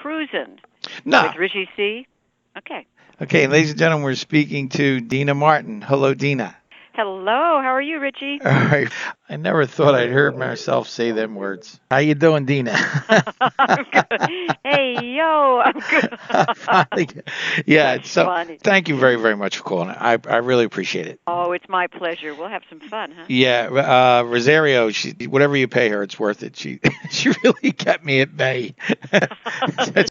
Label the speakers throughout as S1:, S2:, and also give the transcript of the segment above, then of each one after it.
S1: cruising
S2: No.
S1: with Richie C. Okay.
S2: Okay, ladies and gentlemen, we're speaking to Deana Martin. Hello, Deana.
S1: Hello. How are you, Richie?
S2: All right. I never thought I'd hear myself say them words. How you doing, Deana?
S1: I'm good. Hey, yo, I'm good.
S2: Finally, yeah.
S1: That's
S2: So,
S1: funny.
S2: thank you very, very much for calling. I really appreciate it.
S1: Oh, it's my pleasure. We'll have some fun, huh?
S2: Yeah, Rosario, she whatever you pay her, it's worth it. She she really kept me at bay.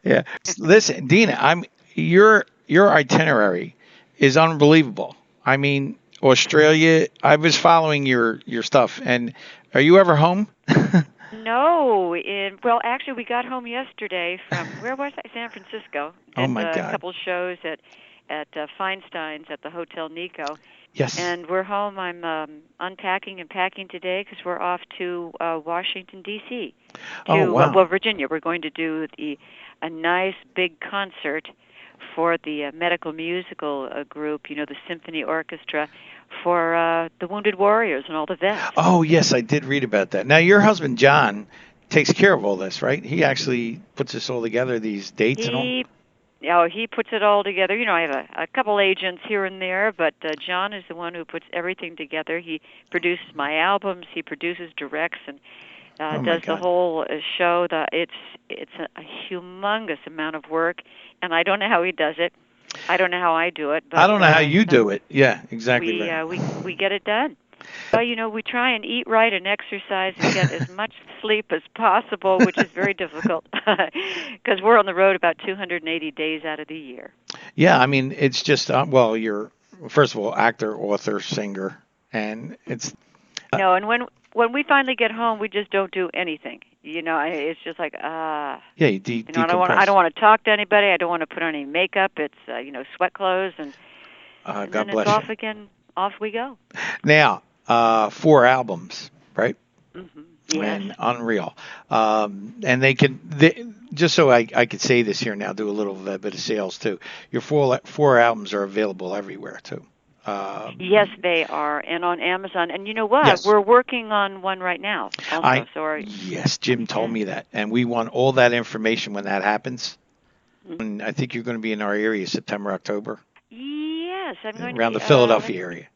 S2: Yeah. Listen, Deana, your itinerary is unbelievable. I mean, Australia. I was following your stuff, and are you ever home?
S1: No, well, actually, we got home yesterday from where was I? San Francisco.
S2: Oh
S1: Did
S2: my
S1: a
S2: God.
S1: couple shows at Feinstein's at the Hotel Nico,
S2: Yes.
S1: and we're home. I'm unpacking and packing today because we're off to Washington D.C.
S2: Oh
S1: to
S2: wow.
S1: Virginia. We're going to do a nice big concert for the medical musical group. You know, the symphony orchestra for the wounded warriors and all the vets.
S2: Oh yes, I did read about that. Now your husband John takes care of all this, right? He actually puts this all together, these dates and all.
S1: He puts it all together. You know, I have a couple agents here and there, but John is the one who puts everything together. He produces my albums, he produces, directs, and
S2: Oh my
S1: does the
S2: God.
S1: whole show. It's a humongous amount of work, and I don't know how he does it. I don't know how I do it,
S2: I
S1: but
S2: don't know how you do it. Yeah, exactly
S1: we
S2: right.
S1: we get it done. You know, we try and eat right and exercise and get as much sleep as possible, which is very difficult because we're on the road about 280 days out of the year.
S2: Yeah, I mean, it's just well, you're first of all actor, author, singer, and it's
S1: No, and when we finally get home, we just don't do anything. You know, it's just like
S2: yeah, you
S1: you know, I
S2: decompress.
S1: don't want to talk to anybody. I don't want to put on any makeup. It's you know, sweat clothes, and
S2: God
S1: then it's
S2: bless you.
S1: off again. Off we go.
S2: Now, 4 albums, right?
S1: Yes.
S2: And unreal. And just so I could say this here now, do a little bit of sales too. Your four albums are available everywhere too.
S1: Yes,
S2: Um,
S1: they are, and on Amazon. And you know what?
S2: yes,
S1: We're working on one right now, also.
S2: I
S1: So, our,
S2: yes, Jim told
S1: yeah.
S2: me that, and we want all that information when that happens.
S1: Mhm.
S2: And I think you're going to be in our area September, October,
S1: Yes, I'm going to
S2: around
S1: be.
S2: the
S1: Let's
S2: Philadelphia
S1: see,
S2: area.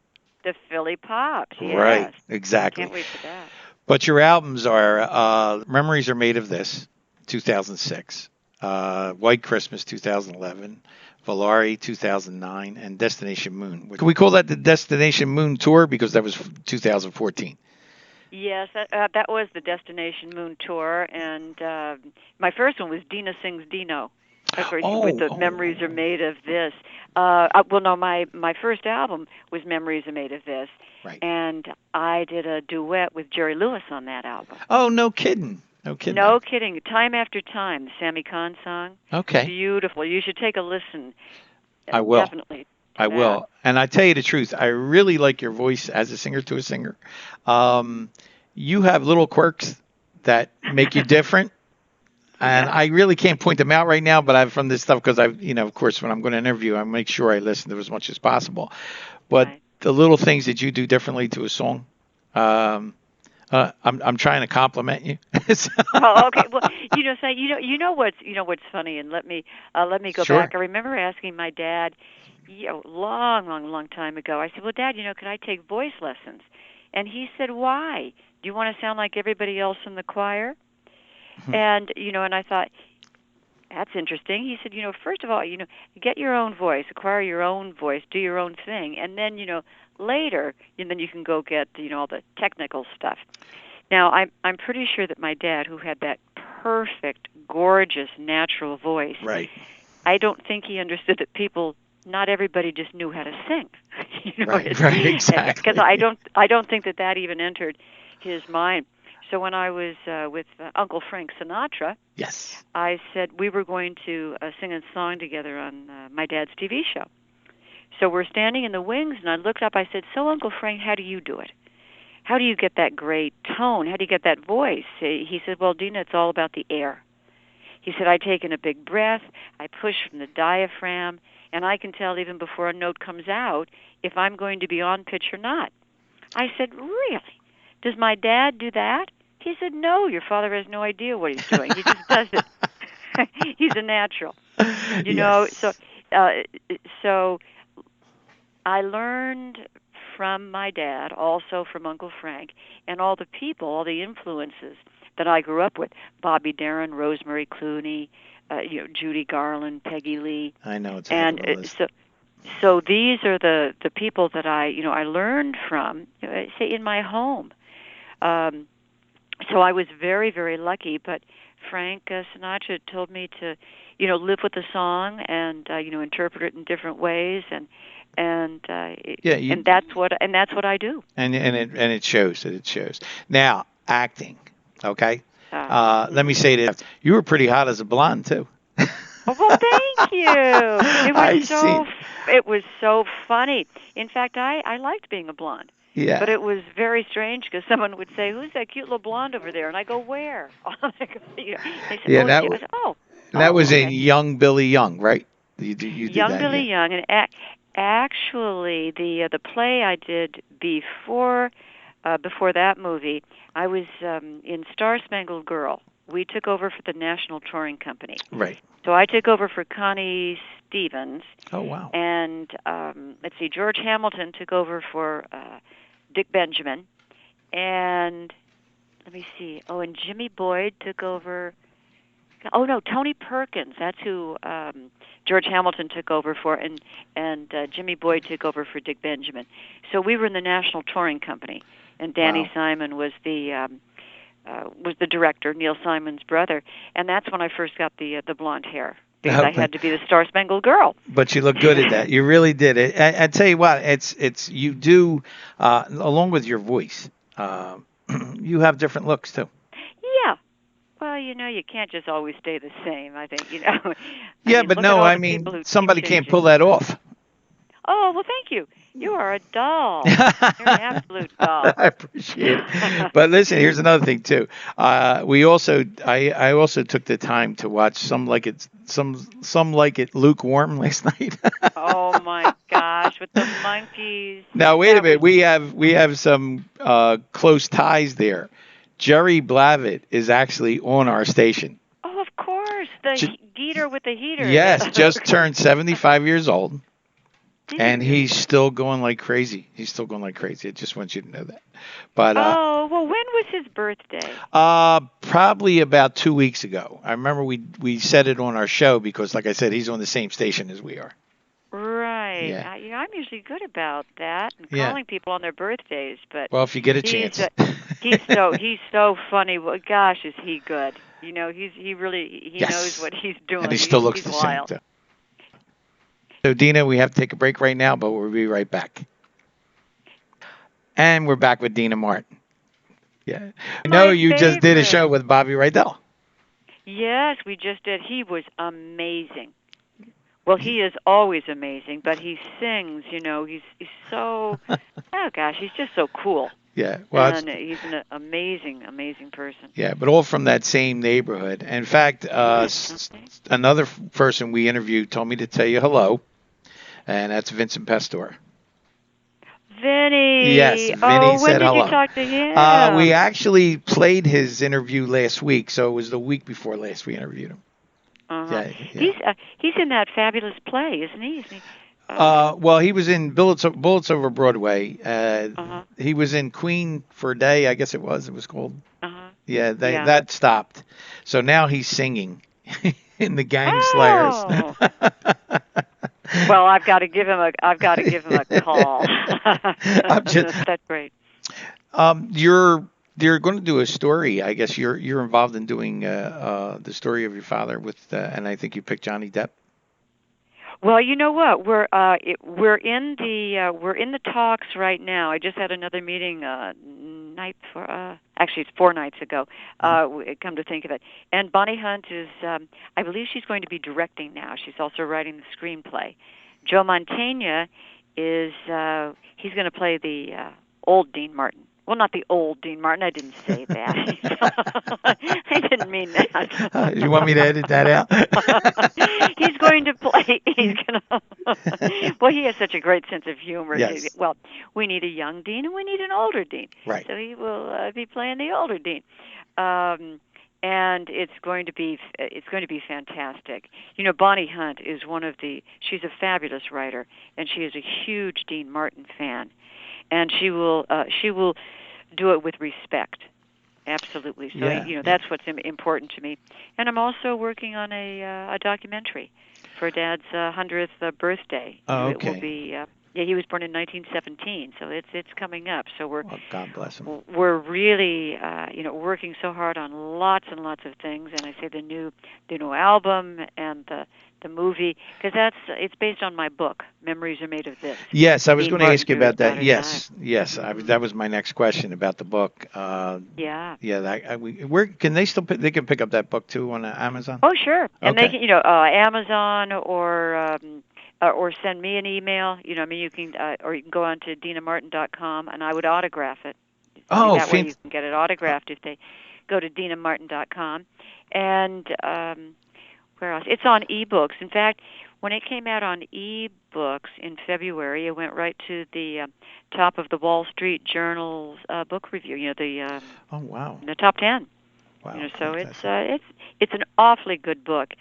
S1: the Philly Pops.
S2: Right,
S1: Yes,
S2: exactly.
S1: can't wait for that.
S2: But your albums are Memories Are Made of This, 2006, White Christmas, 2011, Valari, 2009, and Destination Moon. Can we call that the Destination Moon tour because that was 2014?
S1: Yes, that was the Destination Moon tour, and my first one was Deana Sings Dino. Of course, with
S2: Oh,
S1: the
S2: oh,
S1: Memories Are Made of This. Well, no, my first album was Memories Are Made of This,
S2: right.
S1: and I did a duet with Jerry Lewis on that album.
S2: Oh, no kidding. No kidding.
S1: No kidding. Time After Time, the Sammy Kahn song.
S2: Okay,
S1: Beautiful. You should take a listen,
S2: I will.
S1: definitely, to
S2: I
S1: that.
S2: will. And I tell you the truth, I really like your voice as a singer to a singer. Um, you have little quirks that make you different. And
S1: Yeah.
S2: I really can't point them out right now, but I've from this stuff because of course, when I'm going to interview, I make sure I listen to as much as possible. But
S1: Right.
S2: the little things that you do differently to a song, um, I'm trying to compliment you.
S1: Oh, okay. Well, you know what's funny, and let me go back.
S2: Sure.
S1: I remember asking my dad, long time ago. I said, "Well, Dad, could I take voice lessons?" And he said, "Why? Do you want to sound like everybody else in the choir?" And and I thought, that's interesting. He said, first of all, get your own voice, acquire your own voice, do your own thing, and then, later, and then you can go get, all the technical stuff. Now, I'm pretty sure that my dad, who had that perfect, gorgeous, natural voice,
S2: Right.
S1: I don't think he understood that not everybody just knew how to sing.
S2: Right. Right.
S1: Because
S2: Exactly.
S1: I don't think that even entered his mind. So when I was with Uncle Frank Sinatra,
S2: Yes.
S1: I said we were going to sing a song together on my dad's TV show. So we're standing in the wings, and I looked up. I said, "So, Uncle Frank, how do you do it? How do you get that great tone? How do you get that voice?" He said, "Well, Deana, it's all about the air." He said, "I take in a big breath, I push from the diaphragm, and I can tell even before a note comes out if I'm going to be on pitch or not." I said, "Really? Does my dad do that?" He said, "No, your father has no idea what he's doing. He just does it." He's a natural. So
S2: Yes.
S1: uh, so I learned from my dad, also from Uncle Frank, and all the people, all the influences that I grew up with: Bobby Darin, Rosemary Clooney, Judy Garland, Peggy Lee,
S2: I know it's a heck
S1: and
S2: of a list.
S1: so these are the people that I learned from, say, in my home. Um, so I was very, very lucky. But Frank Sinatra told me to, live with the song and interpret it in different ways, and uh,
S2: Yeah,
S1: and that's what I do.
S2: and it shows that it shows. Now, acting, okay? Let me
S1: Mhm.
S2: say this: you were pretty hot as a blonde too.
S1: Oh, well, thank you. It was
S2: I
S1: so
S2: seen.
S1: it was so funny. In fact, I liked being a blonde, but
S2: Yeah,
S1: it was very strange because someone would say, "Who's that cute little blonde over there?" And I go, "Where?" They said,
S2: yeah.
S1: "Oh, it's you." I said, "Oh,
S2: That was in
S1: okay."
S2: Young Billy Young, right? You did
S1: Young
S2: that,
S1: Billy
S2: yeah.
S1: Young, and actually the play I did before that movie, I was in Star Spangled Girl. We took over for the National Touring Company.
S2: Right.
S1: So I took over for Connie Stevens,
S2: Oh wow.
S1: and let's see, George Hamilton took over for Dick Benjamin, and let me see. Oh, and Jimmy Boyd took over. Oh no, Tony Perkins. That's who George Hamilton took over for, and Jimmy Boyd took over for Dick Benjamin. So we were in the National Touring Company, and Danny
S2: Wow.
S1: Simon was the director, Neil Simon's brother, and that's when I first got the blonde hair because I
S2: But
S1: had to be the Star Spangled Girl.
S2: but you look good at that. You really did it. I tell you what, it's you do along with your voice. Uh, you have different looks too.
S1: Yeah. Well, you can't just always stay the same. I think, I
S2: Yeah,
S1: mean,
S2: but
S1: look at
S2: no,
S1: all
S2: I
S1: the people
S2: mean
S1: who keep
S2: somebody can't
S1: changing.
S2: pull that off.
S1: Oh, well, thank you. You are a doll. You're an
S2: I
S1: absolute doll.
S2: appreciate it. But listen, here's another thing too. I also took the time to watch some like it lukewarm last night.
S1: Oh my gosh, with the monkeys.
S2: Now wait a
S1: That was
S2: minute. We have some close ties there. Jerry Blavitt is actually on our station.
S1: Oh, of course, the
S2: J-
S1: Geeter with the heater.
S2: yes, just turned 75 years old.
S1: Did
S2: And
S1: you?
S2: he's still going like crazy. He's still going like crazy. I just want you to know that. But
S1: Oh, well, when was his birthday?
S2: probably about 2 weeks ago. I remember we said it on our show because, like I said, he's on the same station as we are.
S1: Right.
S2: Yeah,
S1: I'm usually good about that and
S2: yeah.
S1: calling people on their birthdays, but
S2: Well, if you get a
S1: he's
S2: chance.
S1: he's so funny. Well, gosh, is he good? He knows
S2: Yes,
S1: what he's
S2: and he
S1: doing.
S2: still looks
S1: He's
S2: the same
S1: wild.
S2: too. So, Deana, we have to take a break right now, but we'll be right back. And we're back with Deana Martin. Yeah, I know
S1: My
S2: you just did a
S1: favorite.
S2: show with Bobby Rydell.
S1: Yes, we just did. He was amazing. Well, he is always amazing, but he sings. He's so. Oh gosh, he's just so cool,
S2: Yeah, well,
S1: and he's an amazing, amazing person.
S2: yeah, but all from that same neighborhood. In fact,
S1: Okay.
S2: another person we interviewed told me to tell you hello, and that's Vincent Pastore. Yes,
S1: Vinny.
S2: Vinny
S1: Oh, when
S2: said
S1: did you
S2: hello.
S1: talk to
S2: We
S1: him?
S2: actually played his interview last week, so it was the week before last we interviewed him.
S1: Uh-huh.
S2: Yeah, yeah.
S1: He's in that fabulous play, isn't he? Isn't he?
S2: Well, he was in Bullets Over Broadway.
S1: Uh-huh.
S2: He was in Queen for a Day, I guess it was. It was called.
S1: Uh-huh.
S2: Yeah,
S1: Yeah.
S2: that stopped. So now he's singing in the Gang Slayers.
S1: Oh. Well, I've got to give him a call.
S2: I'm just,
S1: That's great.
S2: you're going to do a story. I guess you're involved in doing the story of your father and I think you picked Johnny Depp.
S1: Well, you know what? We're in the talks right now. I just had another meeting actually it's 4 nights ago. Come to think of it, and Bonnie Hunt is I believe she's going to be directing now. She's also writing the screenplay. Joe Mantegna is he's going to play the old Dean Martin. Well, not the old Dean Martin. I didn't say that. I didn't mean that.
S2: You want me to edit that out?
S1: He's going to play. He's going to. Well, he has such a great sense of humor.
S2: Yes.
S1: Well, we need a young Dean and we need an older Dean.
S2: Right.
S1: So he will be playing the older Dean. Um, and it's going to be fantastic. Bonnie Hunt is she's a fabulous writer, and she is a huge Dean Martin fan, and she will do it with respect. Absolutely. So
S2: Yeah, yeah.
S1: that's what's important to me. And I'm also working on a documentary for Dad's 100th birthday.
S2: Oh,
S1: It will
S2: okay.
S1: be yeah, he was born in 1917, so it's coming up. So we're
S2: Well, God bless him.
S1: we're really working so hard on lots and lots of things, and I say the new album and the movie, because it's based on my book, Memories Are Made of This.
S2: Yes, I was
S1: Dean
S2: going to
S1: Martin
S2: ask you
S1: through his
S2: about that.
S1: daughter's eyes.
S2: Yes, yes.
S1: Mhm.
S2: That was my next question about the book.
S1: Yeah.
S2: Yeah, where can they still they can pick up that book too on Amazon?
S1: Oh, sure. And they
S2: Okay.
S1: can, Amazon or send me an email. I mean, you can or you can go on to DeanaMartin.com, and I would autograph it. See,
S2: Oh,
S1: that way you can get it autographed if they go to DeanaMartin.com. And where else? It's on ebooks. In fact, when it came out on ebooks in February, it went right to the top of the Wall Street Journal's book review.
S2: oh wow,
S1: The top 10.
S2: wow,
S1: So it's
S2: fantastic.
S1: it's an awfully good book,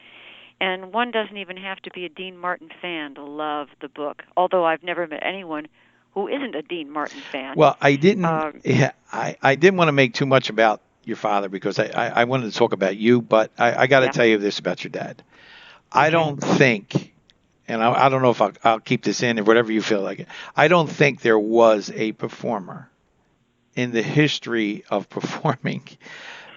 S1: and one doesn't even have to be a Dean Martin fan to love the book. Although I've never met anyone who isn't a Dean Martin fan.
S2: Well, I didn't.
S1: Um,
S2: Yeah, I didn't want to make too much about your father because I wanted to talk about you, but I got to
S1: yeah.
S2: tell you this about your dad. I
S1: Okay.
S2: don't think, and I don't know if I'll keep this in or whatever you feel like it. I don't think there was a performer in the history of performing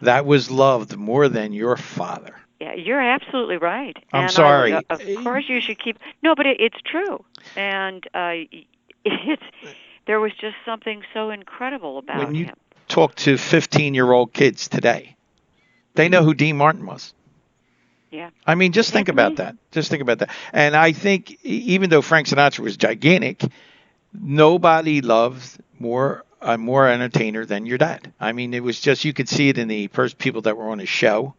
S2: that was loved more than your father.
S1: Yeah, you're absolutely right.
S2: I'm
S1: And
S2: sorry.
S1: of course, you should keep. No, but it's true. And it's there was just something so incredible
S2: When
S1: about
S2: you
S1: him.
S2: talk to 15-year-old kids today, they know
S1: Mhm.
S2: who Dean Martin was.
S1: Yeah,
S2: I mean, just think
S1: it's
S2: about
S1: amazing.
S2: that. Just think about that. And I think even though Frank Sinatra was gigantic, nobody loves more a more entertainer than your dad. I mean, it was just you could see it in the first people that were on his show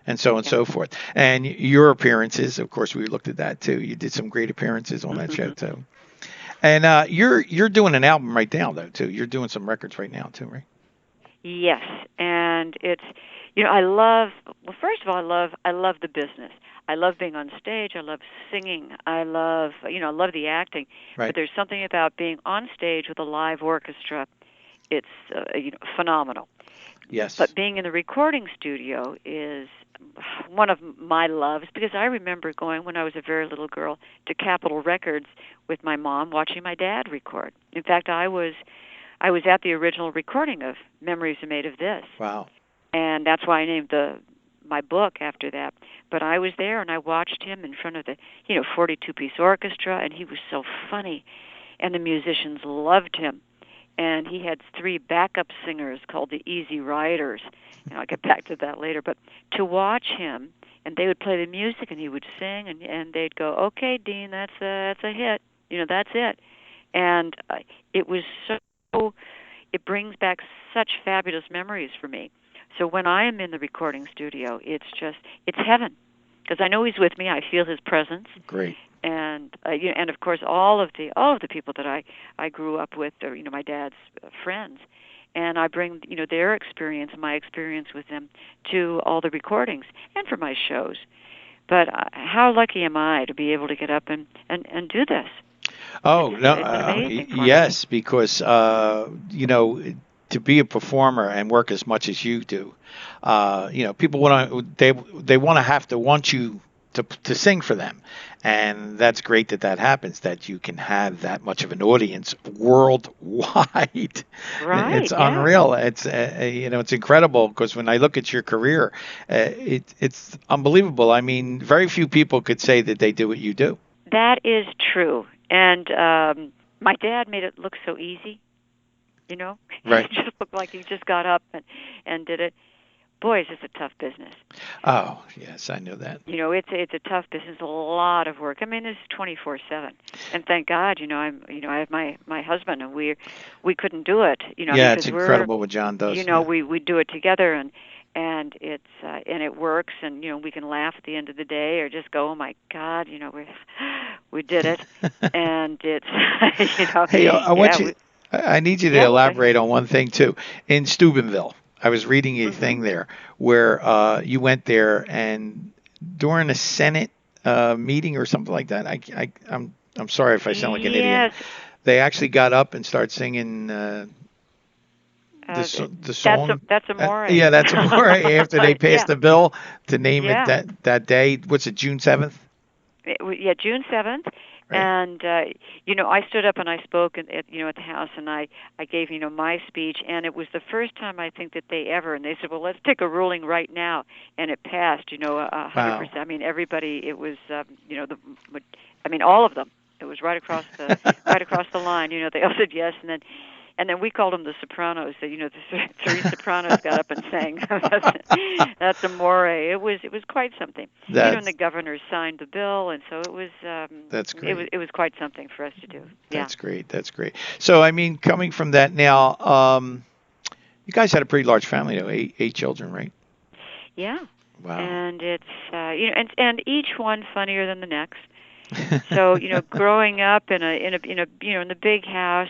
S2: and so on and
S1: Yeah.
S2: so forth. And your appearances, of course, we looked at that too. You did some great appearances on that show too. And you're doing an album right now though too. You're doing some records right now too, right?
S1: Yes, and it's I love well first of all I love the business. I love being on stage, I love singing. I love the acting, but
S2: Right.
S1: there's something about being on stage with a live orchestra. It's phenomenal.
S2: Yes.
S1: But being in the recording studio is one of my loves because I remember going when I was a very little girl to Capitol Records with my mom watching my dad record. In fact, I was at the original recording of Memories Are Made of This,
S2: Wow.
S1: and that's why I named my book after that. But I was there and I watched him in front of the 42-piece orchestra, and he was so funny, and the musicians loved him. And he had three backup singers called the Easy Riders. I'll get back to that later. But to watch him, and they would play the music, and he would sing, and they'd go, "Okay, Dean, that's a hit. That's it." And it was so it brings back such fabulous memories for me. So when I am in the recording studio, it's heaven because I know he's with me. I feel his presence,
S2: Great.
S1: and and of course all of the people that I grew up with, or my dad's friends, and I bring their experience, my experience with them, to all the recordings and for my shows. But how lucky am I to be able to get up and do this?
S2: Oh
S1: It's
S2: no,
S1: it's amazing for me.
S2: yes, because to be a performer and work as much as you do, people they want to have to want you to sing for them, and that's great that happens. That you can have that much of an audience worldwide.
S1: Right?
S2: It's
S1: Yes.
S2: unreal. It's incredible because when I look at your career, it's unbelievable. I mean, very few people could say that they do what you do.
S1: That is true. And my dad made it look so easy, you know.
S2: Right.
S1: It just looked like he just got up and did it. Boys, it's a tough business.
S2: Oh, yes, I know that.
S1: It's a tough business, a lot of work. I mean, this is 24/7. And thank God, I have my husband, and we couldn't do it,
S2: Yeah, it's
S1: because we're
S2: incredible what John does. Yeah.
S1: we do it together, and and it works, and we can laugh at the end of the day or just go, oh my God, we did it. And it's
S2: Hey, I want
S1: yeah,
S2: you. I need you to
S1: yeah, go ahead.
S2: elaborate on one thing too. In Steubenville, I was reading a thing there where you went there and during a Senate meeting or something like that. I'm sorry if I sound like an idiot.
S1: Yes.
S2: They actually got up and started singing
S1: Uh,
S2: the song.
S1: that's amore.
S2: Yeah, that's more after they passed
S1: Yeah.
S2: the bill to name it
S1: Yeah.
S2: that day. What's it, June 7th?
S1: Yeah, June 7th.
S2: Right.
S1: And I stood up and I spoke at the House, and I gave my speech, and it was the first time I think that they ever, and they said, well, let's take a ruling right now, and it passed 100%.
S2: Wow.
S1: I mean, everybody, it was all of them. It was right across the line. They all said yes, and then we called them the Sopranos. The three Sopranos got up and sang. That's amore. It was quite something. And the governor signed the bill, and so it was.
S2: That's great.
S1: It was quite something for us to do. Yeah.
S2: That's great. That's great. So I mean, coming from that now, you guys had a pretty large family, though. Eight children, right?
S1: Yeah.
S2: Wow.
S1: And it's and each one funnier than the next. So growing up in the big house,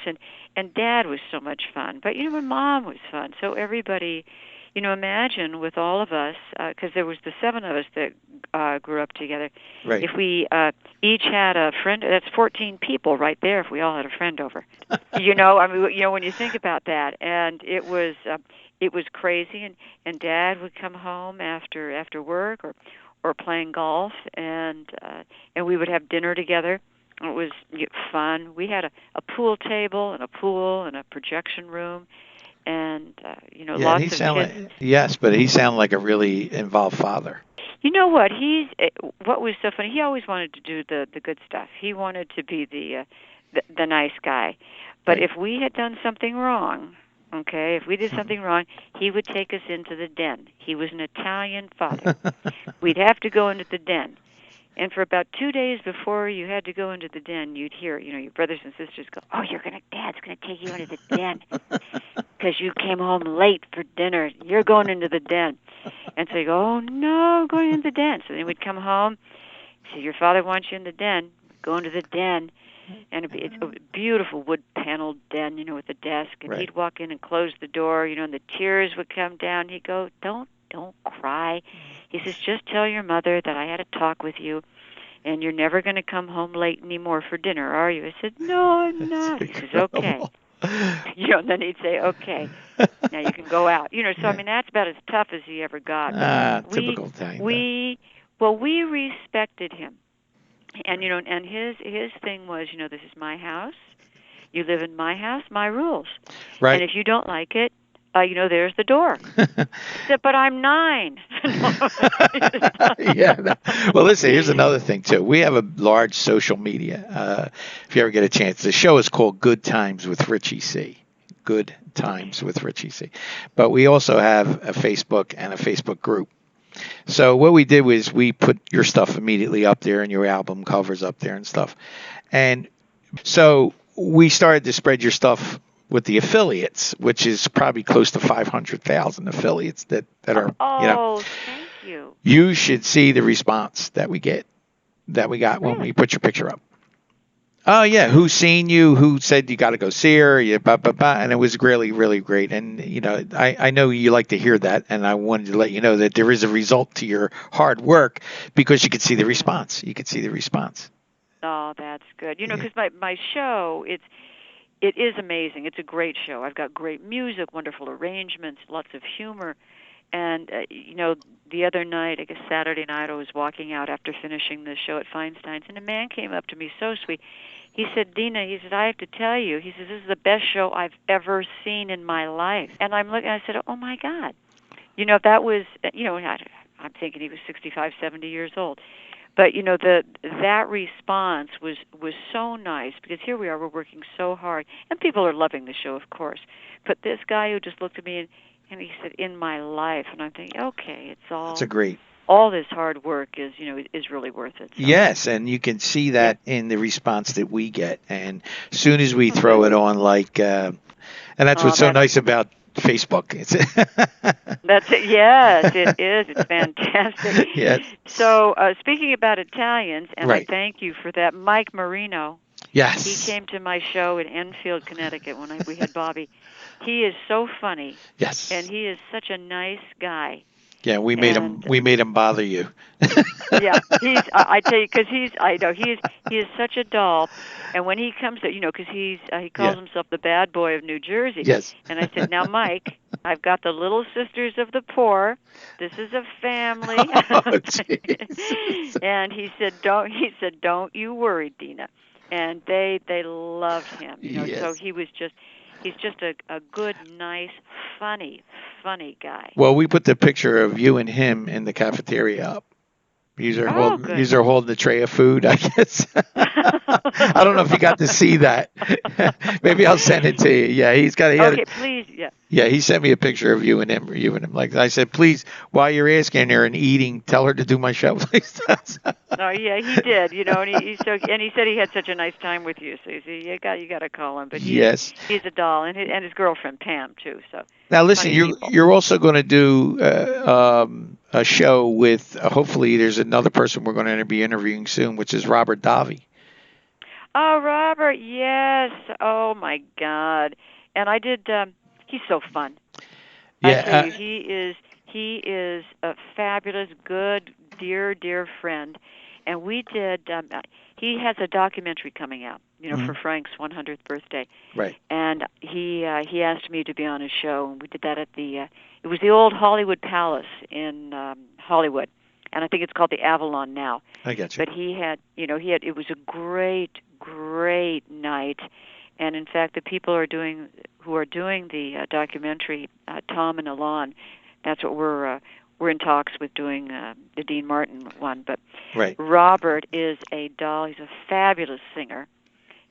S1: and Dad was so much fun, but my mom was fun. So everybody, imagine with all of us, because there was the 7 of us that grew up together.
S2: Right.
S1: If we each had a friend, that's 14 people right there. If we all had a friend over, I mean, when you think about that, and it was crazy. And Dad would come home after work or playing golf, and we would have dinner together. It was fun. We had a pool table and a pool and a projection room, and lots of kids.
S2: Yes, but he sounded like a really involved father.
S1: You know what? What was so funny? He always wanted to do the good stuff. He wanted to be the nice guy. But
S2: Right.
S1: if we had done something wrong, okay, if we did something wrong, he would take us into the den. He was an Italian father. We'd have to go into the den. And for about 2 days before you had to go into the den, you'd hear, your brothers and sisters go, "Oh, Dad's gonna take you into the den because you came home late for dinner. You're going into the den." And so you go, "Oh no, I'm going into the den." So then we'd come home. So your father wants you in the den. Go into the den, and it's a beautiful wood-paneled den, with a desk. And
S2: Right.
S1: he'd walk in and close the door, and the tears would come down. He'd go, "Don't cry." He says, "Just tell your mother that I had a talk with you, and you're never going to come home late anymore for dinner, are you?" I said, "No, I'm not." He says, "Okay." And then he'd say, "Okay, now you can go out." So I mean, that's about as tough as he ever got.
S2: Typical Italian.
S1: We respected him, and and his thing was, this is my house. You live in my house, my rules.
S2: Right.
S1: And if you don't like it, there's the door. He said, "But I'm 9."
S2: Yeah. No. Well, listen, here's another thing, too. We have a large social media. If you ever get a chance, the show is called Good Times with Richie C. Good Times with Richie C. But we also have a Facebook and a Facebook group. So what we did was we put your stuff immediately up there and your album covers up there and stuff. And so we started to spread your stuff with the affiliates, which is probably close to 500,000 affiliates that are,
S1: Oh, thank you.
S2: You should see the response that we got when we put your picture up. Oh, yeah. Who seen you? Who said you got to go see her? Yeah, blah, blah, blah. And it was really, really great. And, I know you like to hear that. And I wanted to let you know that there is a result to your hard work because you could see the response. You could see the response.
S1: Oh, that's good. Because my show, it is amazing. It's a great show. I've got great music, wonderful arrangements, lots of humor. And, the other night, I guess Saturday night, I was walking out after finishing the show at Feinstein's, and a man came up to me so sweet. He said, "Deana," he said, "I have to tell you," he says, "this is the best show I've ever seen in my life." And I'm looking, I said, "Oh, my God." That was, I'm thinking he was 65, 70 years old. But, that response was so nice because here we are, we're working so hard. And people are loving the show, of course. But this guy who just looked at me and he said, "In my life." And I'm thinking, okay, it's all...
S2: That's a great...
S1: All this hard work is really worth it. So.
S2: Yes, and you can see that in the response that we get. And as soon as we throw it on, and that's what's so nice about Facebook.
S1: That's it. Yes, it is. It's fantastic.
S2: Yes.
S1: So, speaking about Italians, and I
S2: Right.
S1: thank you for that, Mike Marino, he
S2: Yes.
S1: came to my show in Enfield, Connecticut when we had Bobby. He is so funny, and
S2: Yes.
S1: he is such a nice guy.
S2: Yeah,
S1: And
S2: we made him bother you.
S1: yeah, I tell you, because I know he is such a doll. And when he comes to, because he calls
S2: Yeah.
S1: himself the bad boy of New Jersey.
S2: Yes.
S1: And I said, now, Mike, I've got the Little Sisters of the Poor. This is a family.
S2: Oh, jeez.
S1: And he said, don't you worry, Deana. And they loved him, So
S2: Yes.
S1: he's just a good, nice, funny guy.
S2: Well, we put the picture of you and him in the cafeteria up.
S1: Oh, good.
S2: You're holding the tray of food, I guess. I don't know if you got to see that. Maybe I'll send it to you. Yeah,
S1: Okay, please, yeah.
S2: yeah, he sent me a picture of you and him. Like I said, please, while you're asking her and eating, tell her to do my show, please.
S1: Oh yeah, he did. And he said he had such a nice time with you. So you got to call him. But
S2: Yes.
S1: he's a doll, and his girlfriend Pam too. So
S2: Now listen,
S1: funny people.
S2: you're also going to do a show with hopefully there's another person we're going to be interviewing soon, which is Robert Davi.
S1: Oh, Robert, yes. Oh my God. And I did. He's so fun. I tell
S2: Yeah.
S1: you, he is a fabulous, good, dear friend. And we did. He has a documentary coming out,
S2: Mm-hmm.
S1: for Frank's 100th birthday.
S2: Right.
S1: And he asked me to be on his show, and we did that at it was the old Hollywood Palace in Hollywood, and I think it's called the Avalon now.
S2: I get you.
S1: But he had it was a great night, and in fact the people who are doing the documentary, Tom and Alon, that's what we're in talks with doing the Dean Martin one. But
S2: Right.
S1: Robert is a doll. He's a fabulous singer.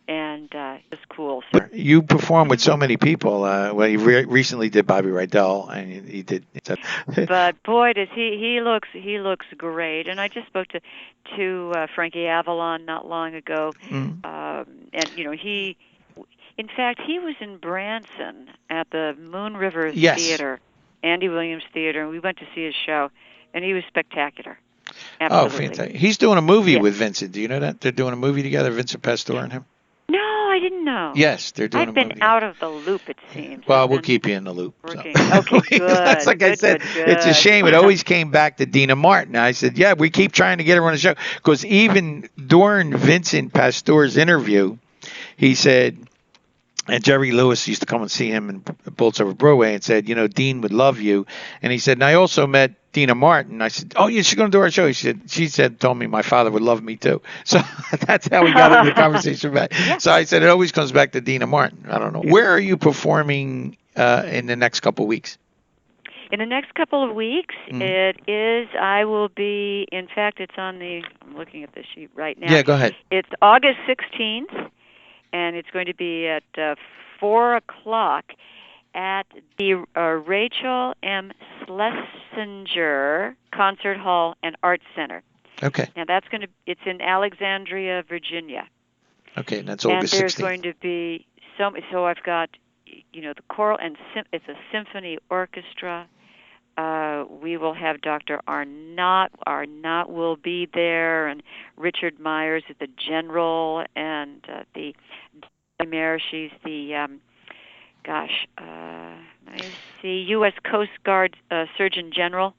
S1: And it's cool. So.
S2: You perform with so many people. Well, you recently did Bobby Rydell, and he did.
S1: But boy, does he looks great. And I just spoke to Frankie Avalon not long ago, and he, in fact, he was in Branson at the Moon River
S2: Yes.
S1: Theater, Andy Williams Theater, and we went to see his show, and he was spectacular. Absolutely.
S2: Oh, fantastic! He's doing a movie with Vincent. Do you know that they're doing a movie together, Vincent Pastore and him?
S1: No, I didn't know.
S2: Yes, they're doing a movie.
S1: I've been out of the loop, it seems.
S2: Well, we'll keep you in the loop.
S1: Working. So. Okay, good.
S2: That's like
S1: good,
S2: I said,
S1: good.
S2: It's a shame. It always came back to Deana Martin. I said, yeah, we keep trying to get her on the show. Because even during Vincent Pastore's interview, he said, and Jerry Lewis used to come and see him in Bolts Over Broadway and said, Dean would love you. And he said, and I also met Deana Martin. I said, oh, yeah, she's going to do our show. She told me my father would love me too. So that's how we got into the conversation back. Yeah. So I said, it always comes back to Deana Martin. I don't know. Where are you performing in the next couple of weeks?
S1: In the next couple of weeks, I will be, in fact, it's on I'm looking at the sheet right now.
S2: Yeah, go ahead.
S1: It's August 16th, and it's going to be at 4 o'clock at the Rachel M. Schlesinger Concert Hall and Arts Center.
S2: Okay.
S1: Now, it's in Alexandria, Virginia.
S2: Okay, and that's August 16th.
S1: And there's going to be, so I've got, the choral, and it's a symphony orchestra. We will have Dr. Arnott. Arnott will be there, and Richard Myers is the general, and the mayor. She's the U.S. Coast Guard Surgeon General.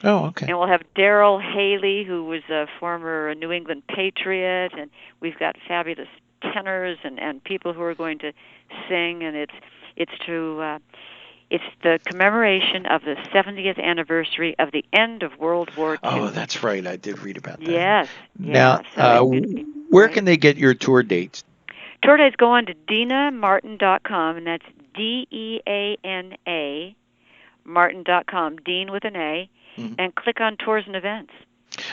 S2: Oh, okay.
S1: And we'll have Daryl Haley, who was a former New England Patriot, and we've got fabulous tenors and people who are going to sing, and it's the commemoration of the 70th anniversary of the end of World War II.
S2: Oh, that's right. I did read about that.
S1: Yes.
S2: Now, where can they get your tour dates?
S1: Tour dates go on to DeanaMartin.com, and that's DEANA Martin.com, Dean with an A, and click on Tours and Events.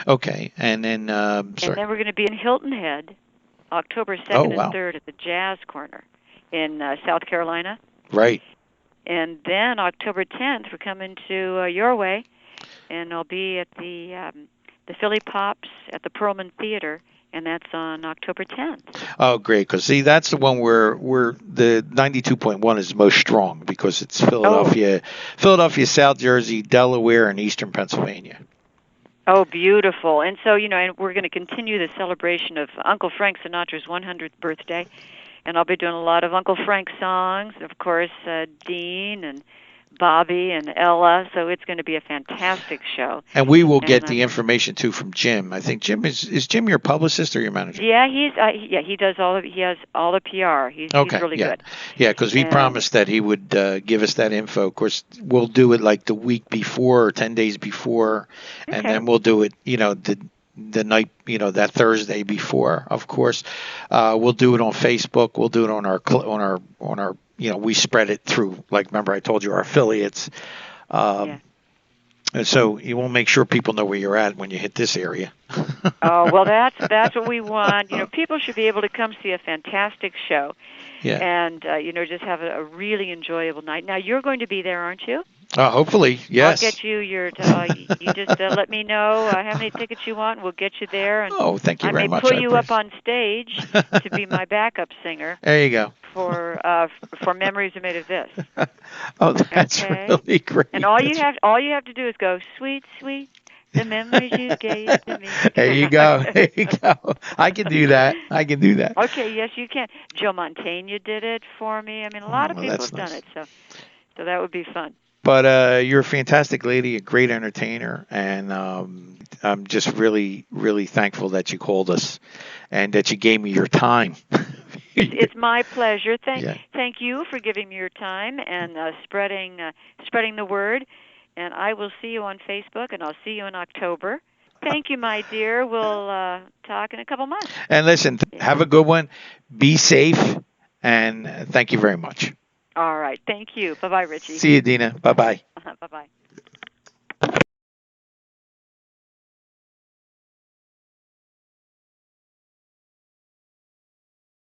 S2: Okay, and then
S1: And then we're going to be in Hilton Head, October 2nd and 3rd at the Jazz Corner in South Carolina.
S2: Right.
S1: And then October 10th, we're coming to your way, and I'll be at the Philly Pops at the Perlman Theater and that's on October 10th.
S2: Oh, great. Because, see, that's the one where the 92.1 is most strong because it's Philadelphia, South Jersey, Delaware, and Eastern Pennsylvania.
S1: Oh, beautiful. And so, and we're going to continue the celebration of Uncle Frank Sinatra's 100th birthday. And I'll be doing a lot of Uncle Frank songs, of course, Dean and Bobby and Ella. So it's going to be a fantastic show.
S2: And we will get the information too from Jim. I think Jim is Jim your publicist or your manager?
S1: Yeah, he does he has all the PR. He's really good.
S2: Yeah, because he promised that he would give us that info. Of course, we'll do it like the week before or 10 days before, and then we'll do it, the night, that Thursday before. Of course, we'll do it on Facebook. We'll do it on our we spread it through, like, remember I told you, our affiliates. And so you will make sure people know where you're at when you hit this area.
S1: Oh, well, that's what we want. People should be able to come see a fantastic show.
S2: Yeah.
S1: And, just have a really enjoyable night. Now, you're going to be there, aren't you?
S2: Hopefully, yes.
S1: I'll get you you just let me know how many tickets you want. We'll get you there. And
S2: thank you very much.
S1: I may put you up on stage to be my backup singer.
S2: There you go.
S1: For Memories Are Made of This.
S2: Oh, that's really great.
S1: And all you have to do is go, sweet, sweet, the memories you gave to me.
S2: There you go. There you go. I can do that.
S1: Okay, yes, you can. Joe Mantegna did it for me. I mean, a lot of people have done it, so that would be fun.
S2: But you're a fantastic lady, a great entertainer, and I'm just really, really thankful that you called us and that you gave me your time.
S1: It's my pleasure. Thank you for giving me your time and spreading the word. And I will see you on Facebook, and I'll see you in October. Thank you, my dear. We'll talk in a couple months.
S2: And listen, have a good one. Be safe, and thank you very much.
S1: All right. Thank you. Bye-bye, Richie.
S2: See you, Deana. Bye-bye.
S1: Bye-bye.